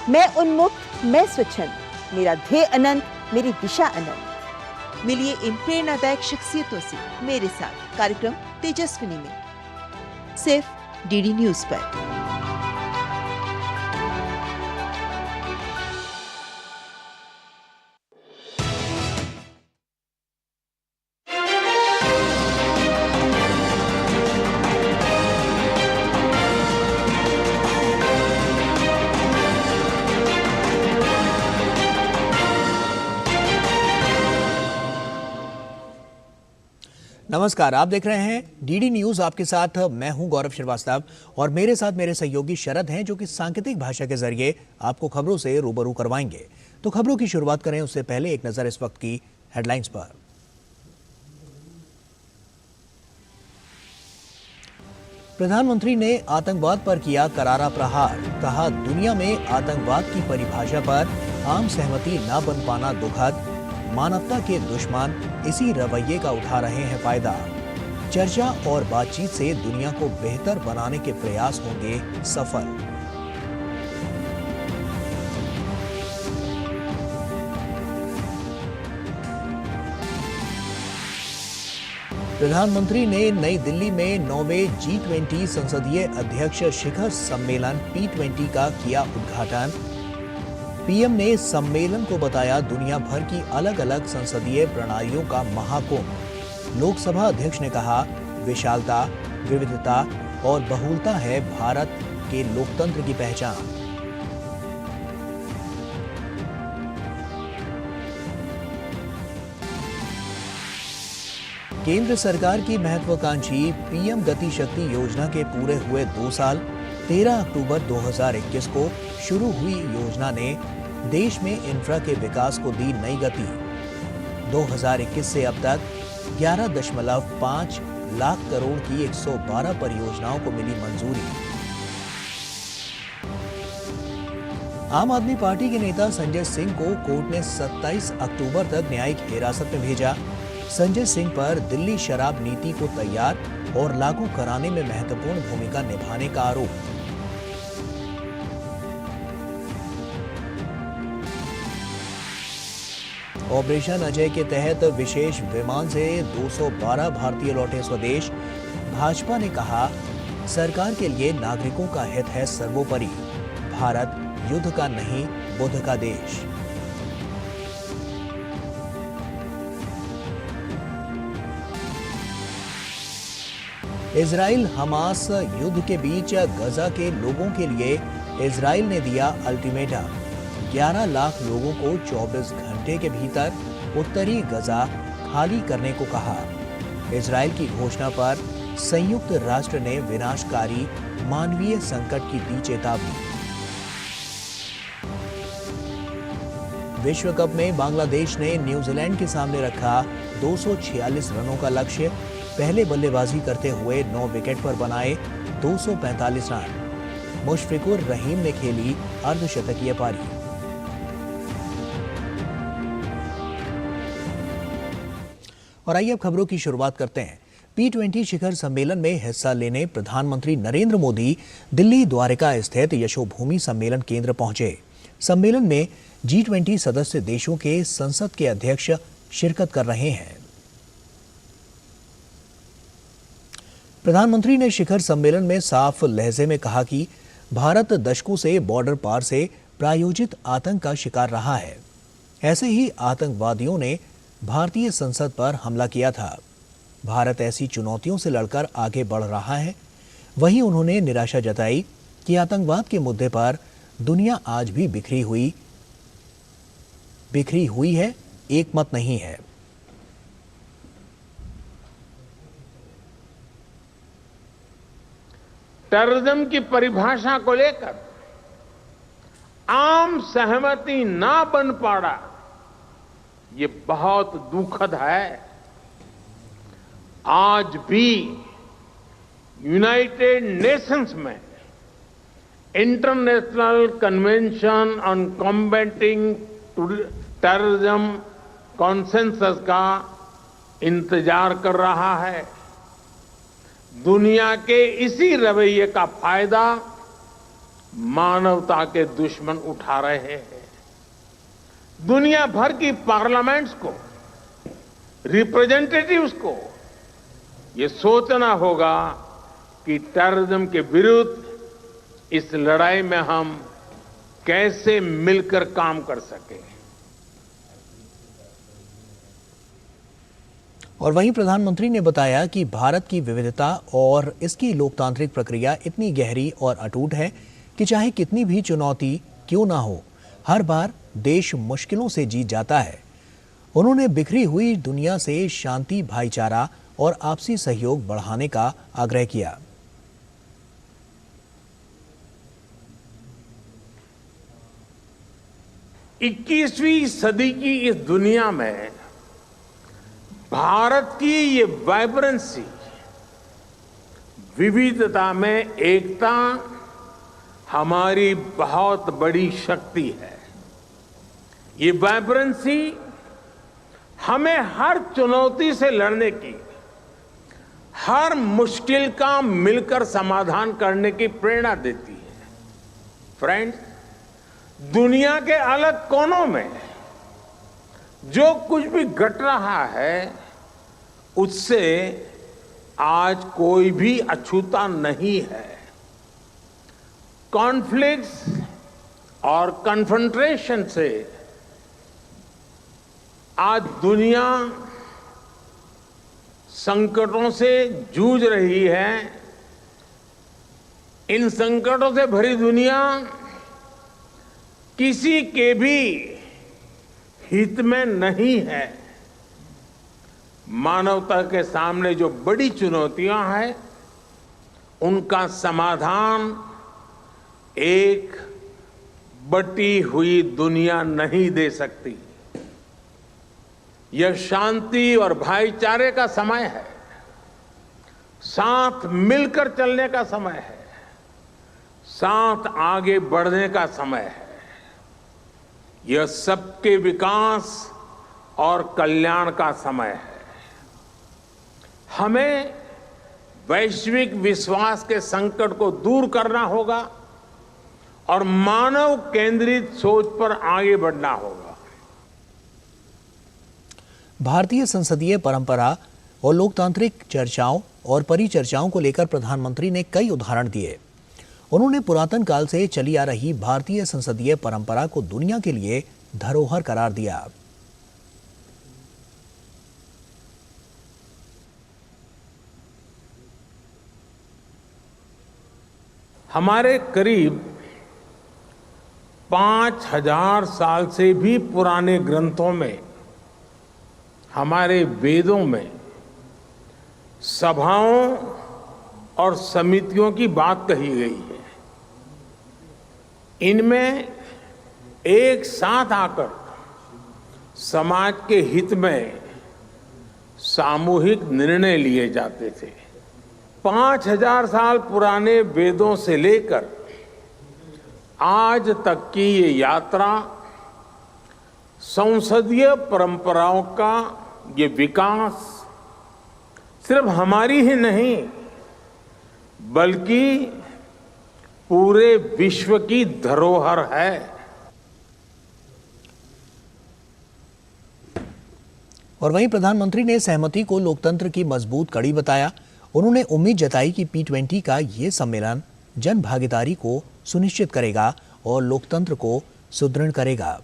मैं उन्मुक्त, मैं स्वच्छंद, मेरा ध्येय अनंत, मेरी दिशा अनंत। मिलिए इन प्रेरणादायक शख्सियतों से मेरे साथ कार्यक्रम तेजस्विनी में, सिर्फ डीडी न्यूज पर। नमस्कार, आप देख रहे हैं डीडी न्यूज। आपके साथ मैं हूं गौरव श्रीवास्तव और मेरे साथ मेरे सहयोगी शरद हैं, जो कि सांकेतिक भाषा के जरिए आपको खबरों से रूबरू करवाएंगे। तो खबरों की शुरुआत करें उससे पहले एक नजर इस वक्त की हेडलाइंस पर। प्रधानमंत्री ने आतंकवाद पर किया करारा प्रहार, कहा दुनिया में आतंकवाद की परिभाषा पर आम सहमति न बन पाना दुखद, मानवता के दुश्मन इसी रवैये का उठा रहे हैं फायदा। चर्चा और बातचीत से दुनिया को बेहतर बनाने के प्रयास होंगे सफल। प्रधानमंत्री ने नई दिल्ली में 9वें G20 संसदीय अध्यक्ष शिखर सम्मेलन P20 का किया उद्घाटन। पीएम ने सम्मेलन को बताया दुनिया भर की अलग अलग संसदीय प्रणालियों का महाकुंभ। लोकसभा अध्यक्ष ने कहा विशालता, विविधता और बहुलता है भारत के लोकतंत्र की पहचान। केंद्र सरकार की महत्वाकांक्षी पीएम गति शक्ति योजना के पूरे हुए 2 साल। 13 अक्टूबर 2021 को शुरू हुई योजना ने देश में इंफ्रा के विकास को दी नई गति। 2021 से अब तक 11.5 लाख करोड़ की 112 परियोजनाओं को मिली मंजूरी। आम आदमी पार्टी के नेता संजय सिंह को कोर्ट ने 27 अक्टूबर तक न्यायिक हिरासत में भेजा। संजय सिंह पर दिल्ली शराब नीति को तैयार और लागू कराने में महत्वपूर्ण भूमिका निभाने का आरोप। ऑपरेशन अजय के तहत विशेष विमान से 212 भारतीय लौटे स्वदेश। भाजपा ने कहा सरकार के लिए नागरिकों का हित है सर्वोपरि, भारत युद्ध का नहीं बुद्ध का देश। इजराइल हमास युद्ध के बीच गजा के लोगों के लिए इजराइल ने दिया अल्टीमेटम। 11 लाख लोगों को 24 घंटे के भीतर उत्तरी गजा खाली करने को कहा। इजराइल की घोषणा पर संयुक्त राष्ट्र ने विनाशकारी मानवीय संकट की दी चेतावनी। विश्व कप में बांग्लादेश ने न्यूजीलैंड के सामने रखा 246 रनों का लक्ष्य। पहले बल्लेबाजी करते हुए 9 विकेट पर बनाए 245 रन। मुशफिकुर रहीम ने खेली अर्धशतकीय पारी। और आइए अब खबरों की शुरुआत करते हैं। P20 शिखर सम्मेलन में हिस्सा लेने प्रधानमंत्री नरेंद्र मोदी दिल्ली द्वारिका स्थित यशोभूमि सम्मेलन केंद्र पहुंचे। सम्मेलन में G20 सदस्य देशों के संसद के अध्यक्ष शिरकत कर रहे हैं। प्रधानमंत्री ने शिखर सम्मेलन में साफ लहजे में कहा कि भारत दशकों से बॉर्डर पार से प्रायोजित आतंक का शिकार रहा है। ऐसे ही आतंकवादियों ने भारतीय संसद पर हमला किया था। भारत ऐसी चुनौतियों से लड़कर आगे बढ़ रहा है। वहीं उन्होंने निराशा जताई कि आतंकवाद के मुद्दे पर दुनिया आज भी बिखरी हुई है, एक मत नहीं है। टेररिज्म की परिभाषा को लेकर आम सहमति ना बन पाना, ये बहुत दुखद है। आज भी यूनाइटेड नेशंस में international convention on combating terrorism consensus का इंतजार कर रहा है। दुनिया के इसी रवैये का फायदा मानवता के दुश्मन उठा रहे हैं। दुनिया भर की पार्लियामेंट्स को, रिप्रेजेंटेटिव्स को ये सोचना होगा कि टेररिज्म के विरुद्ध इस लड़ाई में हम कैसे मिलकर काम कर सकें। और वहीं प्रधानमंत्री ने बताया कि भारत की विविधता और इसकी लोकतांत्रिक प्रक्रिया इतनी गहरी और अटूट है कि चाहे कितनी भी चुनौती क्यों ना हो, हर बार देश मुश्किलों से जीत जाता है। उन्होंने बिखरी हुई दुनिया से शांति, भाईचारा और आपसी सहयोग बढ़ाने का आग्रह किया। इक्कीसवीं सदी की इस दुनिया में भारत की ये वाइब्रेंसी, विविधता में एकता हमारी बहुत बड़ी शक्ति है। ये वाइब्रेंसी हमें हर चुनौती से लड़ने की, हर मुश्किल का मिलकर समाधान करने की प्रेरणा देती है। फ्रेंड्स, दुनिया के अलग कोनों में जो कुछ भी घट रहा है, उससे आज कोई भी अछूता नहीं है। कॉन्फ्लिक्ट्स और कन्फ्रंटेशन से आज दुनिया संकटों से जूझ रही है। इन संकटों से भरी दुनिया किसी के भी हित में नहीं है। मानवता के सामने जो बड़ी चुनौतियां हैं, उनका समाधान एक बटी हुई दुनिया नहीं दे सकती। यह शांति और भाईचारे का समय है, साथ मिलकर चलने का समय है, साथ आगे बढ़ने का समय है। यह सबके विकास और कल्याण का समय है। हमें वैश्विक विश्वास के संकट को दूर करना होगा और मानव केंद्रित सोच पर आगे बढ़ना होगा। भारतीय संसदीय परंपरा और लोकतांत्रिक चर्चाओं और परिचर्चाओं को लेकर प्रधानमंत्री ने कई उदाहरण दिए। उन्होंने पुरातन काल से चली आ रही भारतीय संसदीय परंपरा को दुनिया के लिए धरोहर करार दिया। हमारे करीब 5000 साल से भी पुराने ग्रंथों में, हमारे वेदों में सभाओं और समितियों की बात कही गई है। इनमें एक साथ आकर समाज के हित में सामूहिक निर्णय लिए जाते थे। 5000 साल पुराने वेदों से लेकर आज तक की ये यात्रा, संसदीय परंपराओं का ये विकास सिर्फ हमारी ही नहीं, बल्कि पूरे विश्व की धरोहर है। और वहीं प्रधानमंत्री ने सहमति को लोकतंत्र की मजबूत कड़ी बताया। उन्होंने उम्मीद जताई कि P20 का ये सम्मेलन जन भागीदारी को सुनिश्चित करेगा और लोकतंत्र को सुदृढ़ करेगा।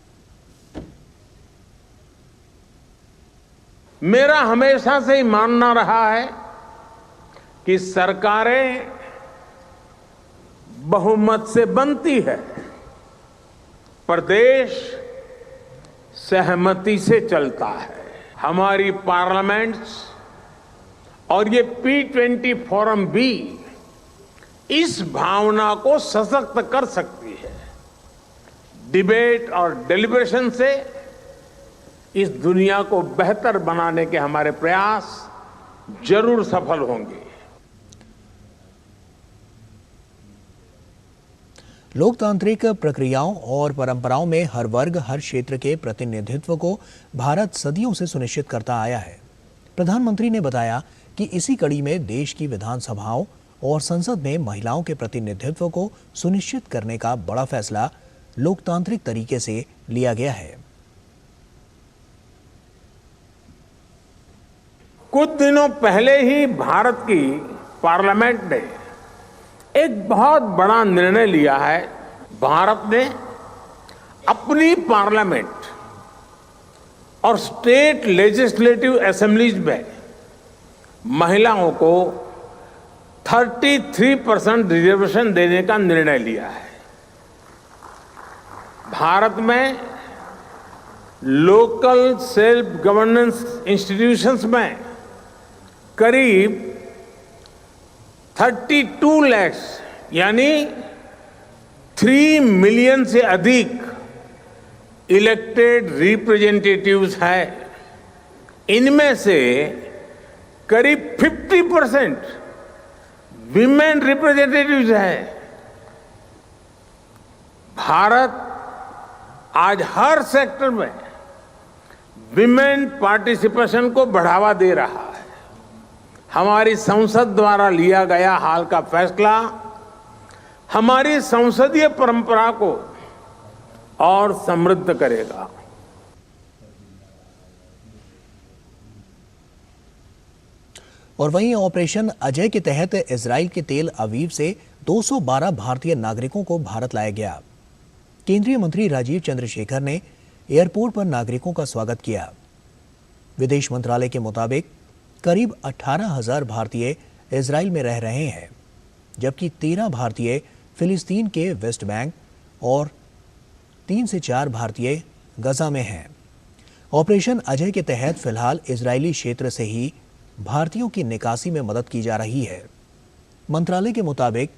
मेरा हमेशा से ही मानना रहा है कि सरकारें बहुमत से बनती है, पर देश सहमति से चलता है। हमारी पार्लियामेंट्स और ये P20 फोरम भी इस भावना को सशक्त कर सकती है। डिबेट और डेलिब्रेशन से इस दुनिया को बेहतर बनाने के हमारे प्रयास जरूर सफल होंगे। लोकतांत्रिक प्रक्रियाओं और परंपराओं में हर वर्ग, हर क्षेत्र के प्रतिनिधित्व को भारत सदियों से सुनिश्चित करता आया है। प्रधानमंत्री ने बताया कि इसी कड़ी में देश की विधानसभाओं और संसद में महिलाओं के प्रतिनिधित्व को सुनिश्चित करने का बड़ा फैसला लोकतांत्रिक तरीके से लिया गया है। कुछ दिनों पहले ही भारत की पार्लियामेंट ने एक बहुत बड़ा निर्णय लिया है। भारत ने अपनी पार्लियामेंट और स्टेट लेजिस्लेटिव असेंबलीज में महिलाओं को 33% रिजर्वेशन देने का निर्णय लिया है। भारत में लोकल सेल्फ गवर्नेंस इंस्टीट्यूशंस में करीब 32 लाख यानी 3 मिलियन से अधिक इलेक्टेड रिप्रेजेंटेटिव्स है। इनमें से करीब 50% विमेन रिप्रेजेंटेटिव्स है। भारत आज हर सेक्टर में विमेन पार्टिसिपेशन को बढ़ावा दे रहा है। हमारी संसद द्वारा लिया गया हाल का फैसला हमारी संसदीय परंपरा को और समृद्ध करेगा। और वहीं ऑपरेशन अजय के तहत इजराइल के तेल अवीव से 212 भारतीय नागरिकों को भारत लाया गया। केंद्रीय मंत्री राजीव चंद्रशेखर ने एयरपोर्ट पर नागरिकों का स्वागत किया। विदेश मंत्रालय के मुताबिक करीब 18,000 भारतीय इजराइल में रह रहे हैं, जबकि 13 भारतीय फिलिस्तीन के वेस्ट बैंक और 3 से 4 भारतीय गजा में हैं। ऑपरेशन अजय के तहत फिलहाल इजरायली क्षेत्र से ही भारतीयों की निकासी में मदद की जा रही है। मंत्रालय के मुताबिक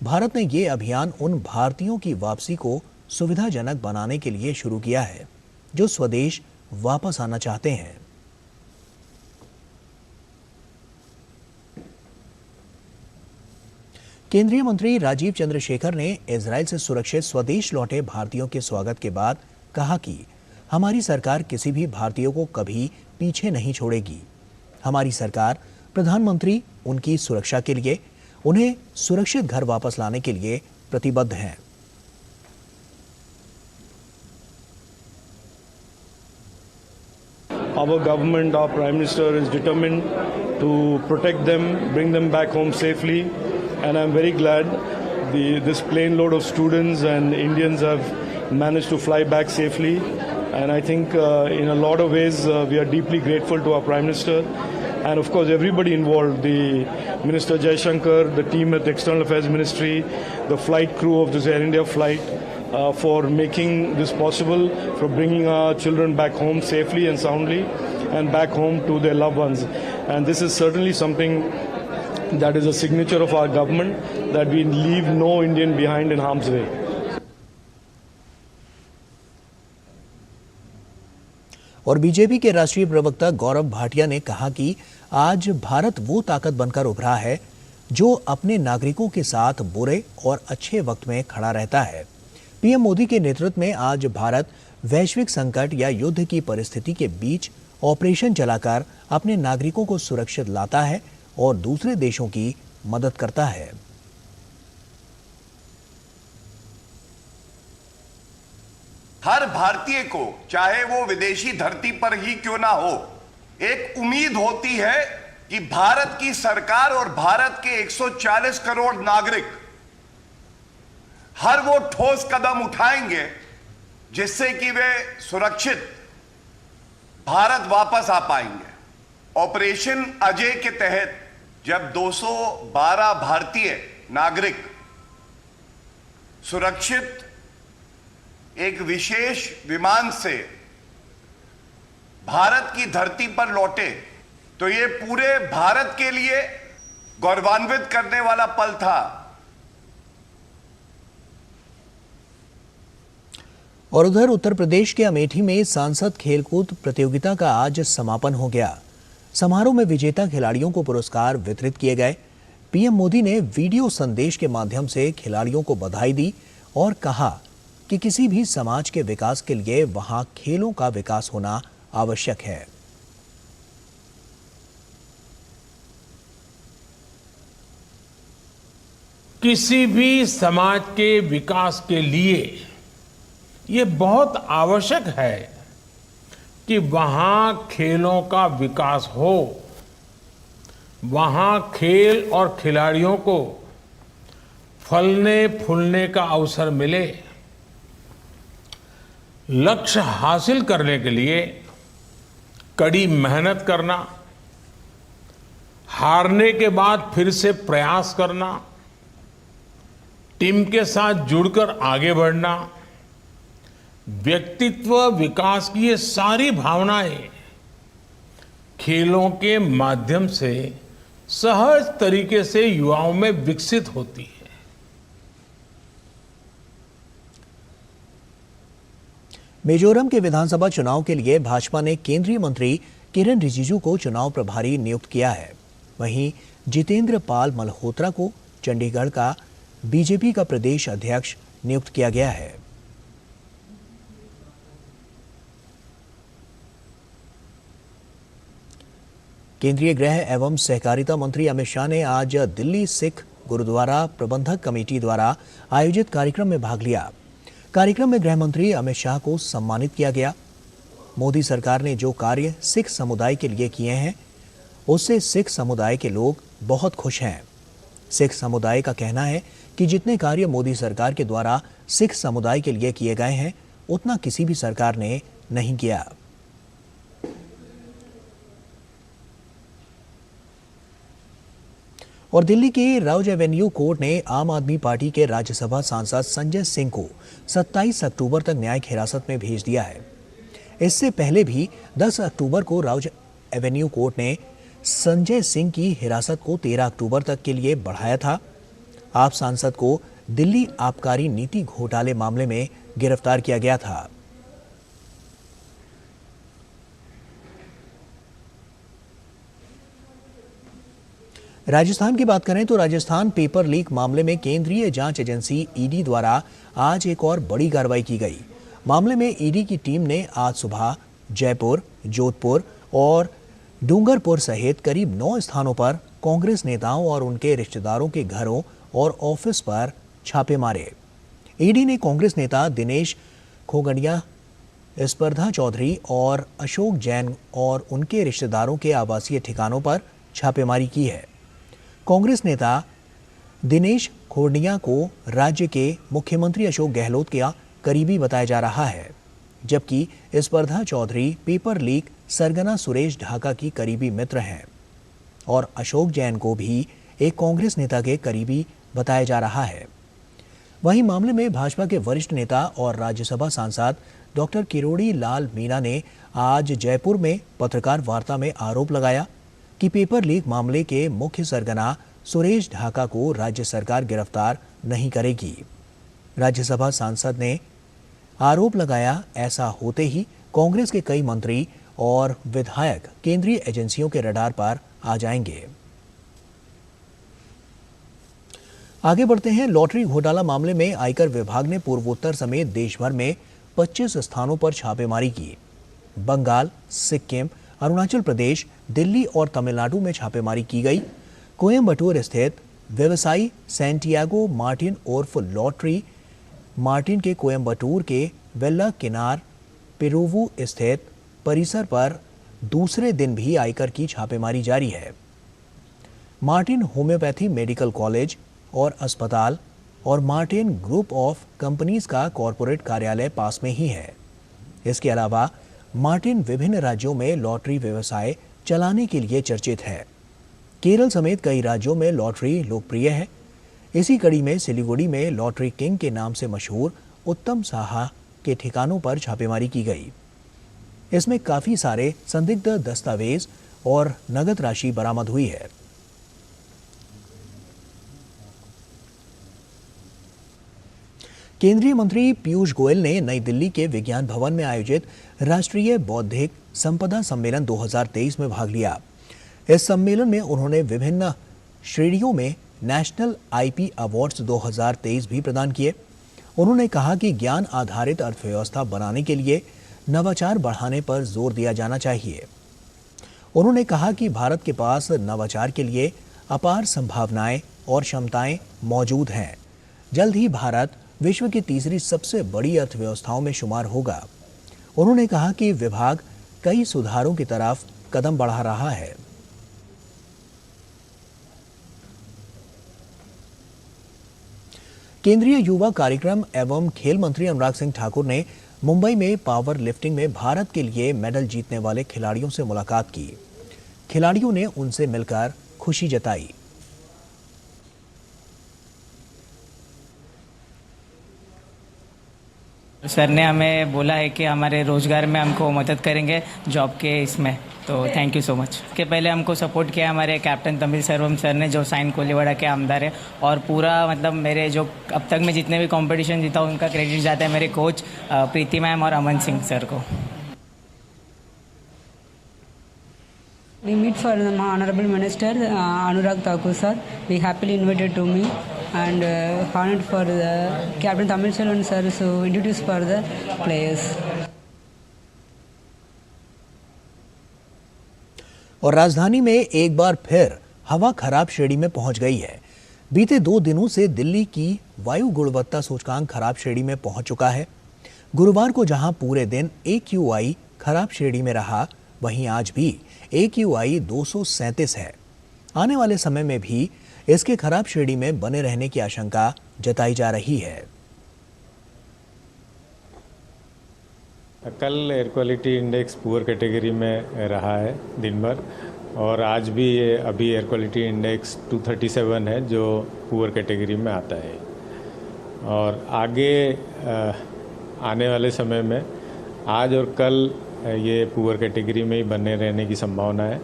भारत ने ये अभियान उन भारतीयों की वापसी को सुविधाजनक बनाने के लिए शुरू किया है जो स्वदेश वापस आना चाहते हैं। केंद्रीय मंत्री राजीव चंद्रशेखर ने इजराइल से सुरक्षित स्वदेश लौटे भारतीयों के स्वागत के बाद कहा कि हमारी सरकार किसी भी भारतीय को कभी पीछे नहीं छोड़ेगी। हमारी सरकार प्रधानमंत्री उनकी सुरक्षा के लिए, उन्हें सुरक्षित घर वापस लाने के लिए प्रतिबद्ध है। Our government, our Prime Minister is determined to protect them, bring them back home safely, and I'm very glad this plane load of students and Indians have managed to fly back safely. And I think in a lot of ways we are deeply grateful to our Prime Minister and of course everybody involved, the Minister Jaishankar, the team at the External Affairs Ministry, the flight crew of this Air India flight, for making this possible, for bringing our children back home safely and soundly and back home to their loved ones. And this is certainly something that is a signature of our government, that we leave no Indian behind in harm's way. और BJP के राष्ट्रीय प्रवक्ता गौरव भाटिया ने कहा कि आज भारत वो ताकत बनकर उभरा है जो अपने नागरिकों के साथ बुरे और अच्छे वक्त में खड़ा रहता है। पीएम मोदी के नेतृत्व में आज भारत वैश्विक संकट या युद्ध की परिस्थिति के बीच ऑपरेशन चलाकर अपने नागरिकों को सुरक्षित लाता है और दूसरे देशों की मदद करता है। हर भारतीय को, चाहे वो विदेशी धरती पर ही क्यों ना हो, एक उम्मीद होती है कि भारत की सरकार और भारत के 140 करोड़ नागरिक हर वो ठोस कदम उठाएंगे जिससे कि वे सुरक्षित भारत वापस आ पाएंगे। ऑपरेशन अजय के तहत जब 212 भारतीय नागरिक सुरक्षित एक विशेष विमान से भारत की धरती पर लौटे, तो ये पूरे भारत के लिए गौरवान्वित करने वाला पल था। और उधर उत्तर प्रदेश के अमेठी में सांसद खेलकूद प्रतियोगिता का आज समापन हो गया। समारोह में विजेता खिलाड़ियों को पुरस्कार वितरित किए गए। पीएम मोदी ने वीडियो संदेश के माध्यम से खिलाड़ियों को बधाई दी और कहा कि किसी भी समाज के विकास के लिए वहां खेलों का विकास होना आवश्यक है। किसी भी समाज के विकास के लिए ये बहुत आवश्यक है कि वहां खेलों का विकास हो, वहां खेल और खिलाड़ियों को फलने फूलने का अवसर मिले। लक्ष्य हासिल करने के लिए कड़ी मेहनत करना, हारने के बाद फिर से प्रयास करना, टीम के साथ जुड़कर आगे बढ़ना, व्यक्तित्व विकास की ये सारी भावनाएं खेलों के माध्यम से सहज तरीके से युवाओं में विकसित होती है। मिजोरम के विधानसभा चुनाव के लिए भाजपा ने केंद्रीय मंत्री किरण रिजिजू को चुनाव प्रभारी नियुक्त किया है। वहीं जितेंद्र पाल मल्होत्रा को चंडीगढ़ का बीजेपी का प्रदेश अध्यक्ष नियुक्त किया गया है। केंद्रीय गृह एवं सहकारिता मंत्री अमित शाह ने आज दिल्ली सिख गुरुद्वारा प्रबंधक कमेटी द्वारा आयोजित कार्यक्रम में भाग लिया। कार्यक्रम में गृह मंत्री अमित शाह को सम्मानित किया गया। मोदी सरकार ने जो कार्य सिख समुदाय के लिए किए हैं, उससे सिख समुदाय के लोग बहुत खुश हैं। सिख समुदाय का कहना है कि जितने कार्य मोदी सरकार के द्वारा सिख समुदाय के लिए किए गए हैं, उतना किसी भी सरकार ने नहीं किया। और दिल्ली के राउज एवेन्यू कोर्ट ने आम आदमी पार्टी के राज्यसभा सांसद संजय सिंह को 27 अक्टूबर तक न्यायिक हिरासत में भेज दिया है। इससे पहले भी 10 अक्टूबर को राउज एवेन्यू कोर्ट ने संजय सिंह की हिरासत को 13 अक्टूबर तक के लिए बढ़ाया था। आप सांसद को दिल्ली आबकारी नीति घोटाले मामले में गिरफ्तार किया गया था। राजस्थान की बात करें तो राजस्थान पेपर लीक मामले में केंद्रीय जांच एजेंसी ईडी द्वारा आज एक और बड़ी कार्रवाई की गई। मामले में ईडी की टीम ने आज सुबह जयपुर, जोधपुर और डूंगरपुर सहित करीब 9 स्थानों पर कांग्रेस नेताओं और उनके रिश्तेदारों के घरों और ऑफिस पर छापे मारे। ईडी ने कांग्रेस नेता दिनेश खोगड़िया, स्पर्धा चौधरी और अशोक जैन और उनके रिश्तेदारों के आवासीय ठिकानों पर छापेमारी की है। कांग्रेस नेता दिनेश खोगड़िया को राज्य के मुख्यमंत्री अशोक गहलोत का करीबी बताया जा रहा है, जबकि स्पर्धा चौधरी पेपर लीक सरगना सुरेश ढाका की करीबी मित्र हैं और अशोक जैन को भी एक कांग्रेस नेता के करीबी बताया जा रहा है। वहीं मामले में भाजपा के वरिष्ठ नेता और राज्यसभा सांसद डॉक्टर किरोड़ी लाल मीणा ने आज जयपुर में पत्रकार वार्ता में आरोप लगाया कि पेपर लीक मामले के मुख्य सरगना सुरेश ढाका को राज्य सरकार गिरफ्तार नहीं करेगी। राज्यसभा सांसद ने आरोप लगाया, ऐसा होते ही कांग्रेस के कई मंत्री और विधायक केंद्रीय एजेंसियों के रडार पर आ जाएंगे। आगे बढ़ते हैं। लॉटरी घोटाला मामले में आयकर विभाग ने पूर्वोत्तर समेत देश भर में 25 स्थानों पर छापेमारी की। बंगाल, सिक्किम, अरुणाचल प्रदेश, दिल्ली और तमिलनाडु में छापेमारी की गई। कोयम्बटूर स्थित व्यवसायी सैंटियागो मार्टिन उर्फ लॉटरी मार्टिन के कोयम्बटूर के वेल्ला किनार पेरुवू स्थित परिसर पर दूसरे दिन भी आयकर की छापेमारी जारी है। मार्टिन होम्योपैथी मेडिकल कॉलेज और अस्पताल और मार्टिन ग्रुप ऑफ कंपनीज का कॉरपोरेट कार्यालय पास में ही है। इसके अलावा मार्टिन विभिन्न राज्यों में लॉटरी व्यवसाय चलाने के लिए चर्चित है। केरल समेत कई राज्यों में लॉटरी लोकप्रिय है। इसी कड़ी में सिलीगुड़ी में लॉटरी किंग के नाम से मशहूर उत्तम साहा के ठिकानों पर छापेमारी की गई। इसमें काफी सारे संदिग्ध दस्तावेज और नगद राशि बरामद हुई है। केंद्रीय मंत्री पीयूष गोयल ने नई दिल्ली के विज्ञान भवन में आयोजित राष्ट्रीय बौद्धिक संपदा सम्मेलन 2023 में भाग लिया। इस सम्मेलन में उन्होंने विभिन्न श्रेणियों में नेशनल आईपी अवार्ड्स 2023 भी प्रदान किए। उन्होंने कहा कि ज्ञान आधारित अर्थव्यवस्था बनाने के लिए नवाचार बढ़ाने पर जोर दिया जाना चाहिए। उन्होंने कहा कि भारत के पास नवाचार के लिए अपार संभावनाएं और क्षमताएं मौजूद हैं। जल्द ही भारत विश्व की तीसरी सबसे बड़ी अर्थव्यवस्थाओं में शुमार होगा। उन्होंने कहा कि विभाग कई सुधारों की तरफ कदम बढ़ा रहा है। केंद्रीय युवा कार्यक्रम एवं खेल मंत्री अनुराग सिंह ठाकुर ने मुंबई में पावर लिफ्टिंग में भारत के लिए मेडल जीतने वाले खिलाड़ियों से मुलाकात की। खिलाड़ियों ने उनसे मिलकर खुशी जताई। सर ने हमें बोला है कि हमारे रोजगार में हमको मदद करेंगे जॉब के इसमें, तो थैंक यू सो मच। के पहले हमको सपोर्ट किया हमारे कैप्टन तमिल सर्वम सर ने, जो साइन कोलीवाड़ा के आमदार है, और पूरा मतलब मेरे जो अब तक मैं जितने भी कंपटीशन जीता उनका क्रेडिट जाता है मेरे कोच प्रीति मैम और अमन सिंह सर को। We meet for the Honorable Minister Anurag Thakur sir. We happily invited to me and honored for the Captain Tamil Selvan sir to introduce for the players. और राजधानी में एक बार फिर हवा खराब श्रेणी में पहुंच गई है। बीते 2 दिनों से दिल्ली की वायु गुणवत्ता सूचकांक खराब श्रेणी में पहुंच चुका है। गुरुवार को जहां पूरे दिन AQI खराब श्रेणी में रहा, वहीं आज भी AQI 237 है। आने वाले समय में भी इसके खराब श्रेणी में बने रहने की आशंका जताई जा रही है। कल air quality index poor category में रहा है दिन भर, और आज भी अभी एयर क्वालिटी इंडेक्स 237 है जो पुअर कैटेगरी में आता है। और आगे आने वाले समय में आज और कल ये पुअर कैटेगरी में ही बने रहने की संभावना है,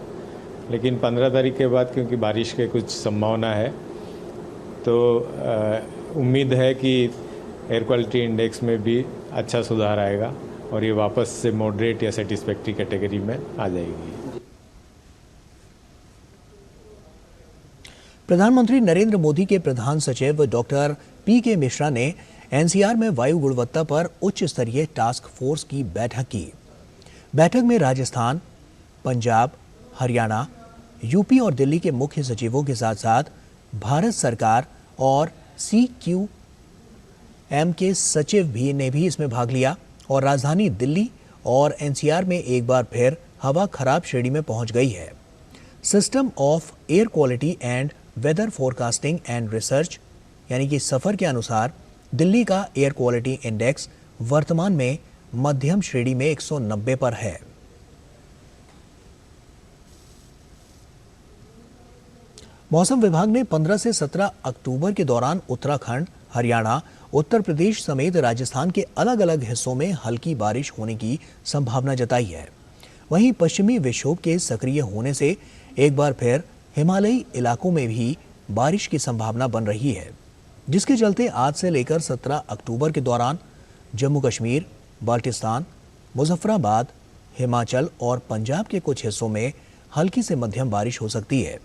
लेकिन 15 तारीख के बाद क्योंकि बारिश के कुछ संभावना है, तो उम्मीद है कि एयर क्वालिटी इंडेक्स में भी अच्छा सुधार आएगा और ये वापस से मॉडरेट या सेटिस्फैक्ट्री कैटेगरी में आ जाएगी। प्रधानमंत्री नरेंद्र मोदी के प्रधान सचिव डॉक्टर PK मिश्रा ने NCR में वायु गुणवत्ता पर उच्च स्तरीय टास्क फोर्स की बैठक की। बैठक में राजस्थान, पंजाब, हरियाणा, यूपी और दिल्ली के मुख्य सचिवों के साथ साथ भारत सरकार और CQM के सचिव ने भी इसमें भाग लिया। और राजधानी दिल्ली और NCR में एक बार फिर हवा खराब श्रेणी में पहुंच गई है। System of air quality and weather forecasting and research यानी कि सफर के अनुसार दिल्ली का एयर क्वालिटी इंडेक्स वर्तमान में मध्यम श्रेणी में 190 पर है। मौसम विभाग ने 15 से 17 अक्टूबर के दौरान उत्तराखंड, हरियाणा, उत्तर प्रदेश समेत राजस्थान के अलग अलग हिस्सों में हल्की बारिश होने की संभावना जताई है। वहीं पश्चिमी विक्षोभ के सक्रिय होने से एक बार फिर हिमालयी इलाकों में भी बारिश की संभावना बन रही है, जिसके चलते आज से लेकर 17 अक्टूबर के दौरान जम्मू कश्मीर, बाल्टिस्तान, मुजफ्फराबाद, हिमाचल और पंजाब के कुछ हिस्सों में हल्की से मध्यम बारिश हो सकती है।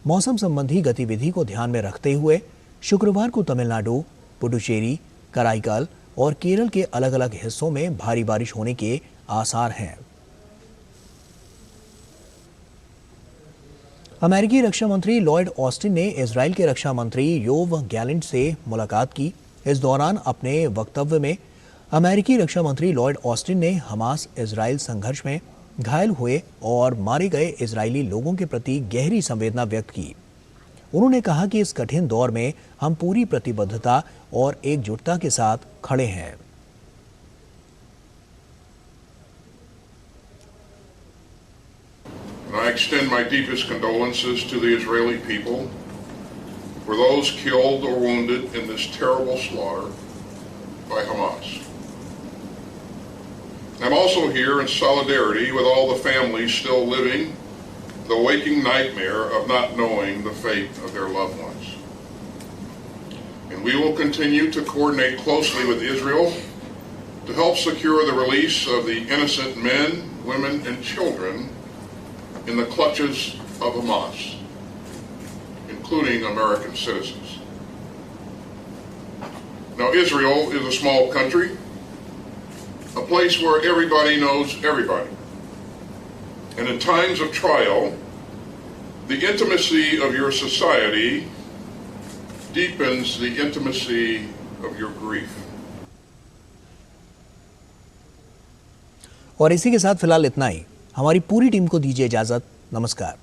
मौसम संबंधी गतिविधि को ध्यान में रखते हुए शुक्रवार को तमिलनाडु, पुडुचेरी, कराईकल और केरल के अलग अलग हिस्सों में भारी बारिश होने के आसार हैं। अमेरिकी रक्षा मंत्री लॉयड ऑस्टिन ने इजराइल के रक्षा मंत्री योव गैलेंट से मुलाकात की। इस दौरान अपने वक्तव्य में अमेरिकी रक्षा मंत्री लॉयड ऑस्टिन ने हमास इजराइल संघर्ष में घायल हुए और मारे गए इजरायली लोगों के प्रति गहरी संवेदना व्यक्त की। उन्होंने कहा कि इस कठिन दौर में हम पूरी प्रतिबद्धता और एकजुटता के साथ खड़े हैं। I extend my deepest condolences to the Israeli people for those killed or wounded in this terrible slaughter by Hamas. I'm also here in solidarity with all the families still living the waking nightmare of not knowing the fate of their loved ones. And we will continue to coordinate closely with Israel to help secure the release of the innocent men, women, and children in the clutches of Hamas, including American citizens. Now, Israel is a small country, a place where everybody knows everybody. And in times of trial, the intimacy of your society deepens the intimacy of your grief. और इसी के साथ फिलहाल इतना ही। हमारी पूरी team को दीजिए इजाजत। नमस्कार।